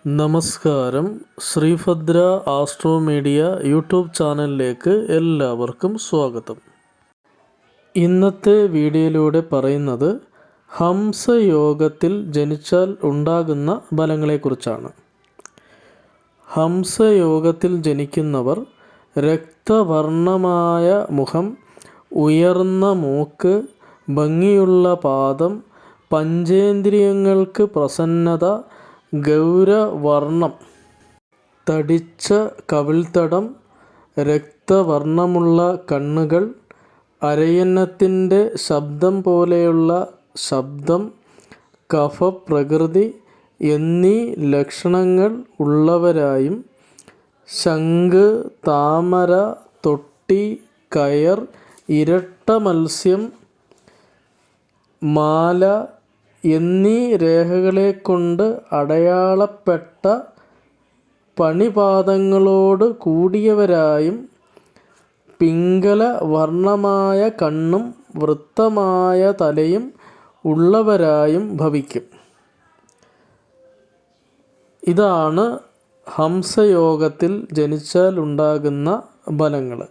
നമസ്കാരം. Sreebhadra astro media YouTube ചാനലിലേക്ക് എല്ലാവർക്കും സ്വാഗതം. ഇന്നത്തെ വീഡിയോയിലൂടെ പറയുന്നത് ഹംസയോഗത്തിൽ ജനിച്ചാൽ ഉണ്ടാകുന്ന ഫലങ്ങളെക്കുറിച്ചാണ്. ഹംസയോഗത്തിൽ ജനിക്കുന്നവർ രക്തവർണമായ മുഖം, ഉയർന്ന മൂക്ക്, ഭംഗിയുള്ള പാദം, പഞ്ചേന്ദ്രിയങ്ങൾക്ക് പ്രസന്നത, ഗൗരവർണം, തടിച്ച കവിൾത്തടം, രക്തവർണമുള്ള കണ്ണുകൾ, അരയന്നത്തിൻ്റെ ശബ്ദം പോലെയുള്ള ശബ്ദം, കഫപ്രകൃതി എന്നീ ലക്ഷണങ്ങൾ ഉള്ളവരായും ശംഖ്, താമര, തൊട്ടി, കയർ, ഇരട്ട മത്സ്യം, മാല എന്നീ രേഖകളെക്കൊണ്ട് അടയാളപ്പെട്ട പണിപാദങ്ങളോട് കൂടിയവരായും പിംഗല വർണമായ കണ്ണും വൃത്തമായ തലയും ഉള്ളവരായും ഭവിക്കും. ഇതാണ് ഹംസയോഗത്തിൽ ജനിച്ചാൽ ഉണ്ടാകുന്ന ഫലങ്ങൾ.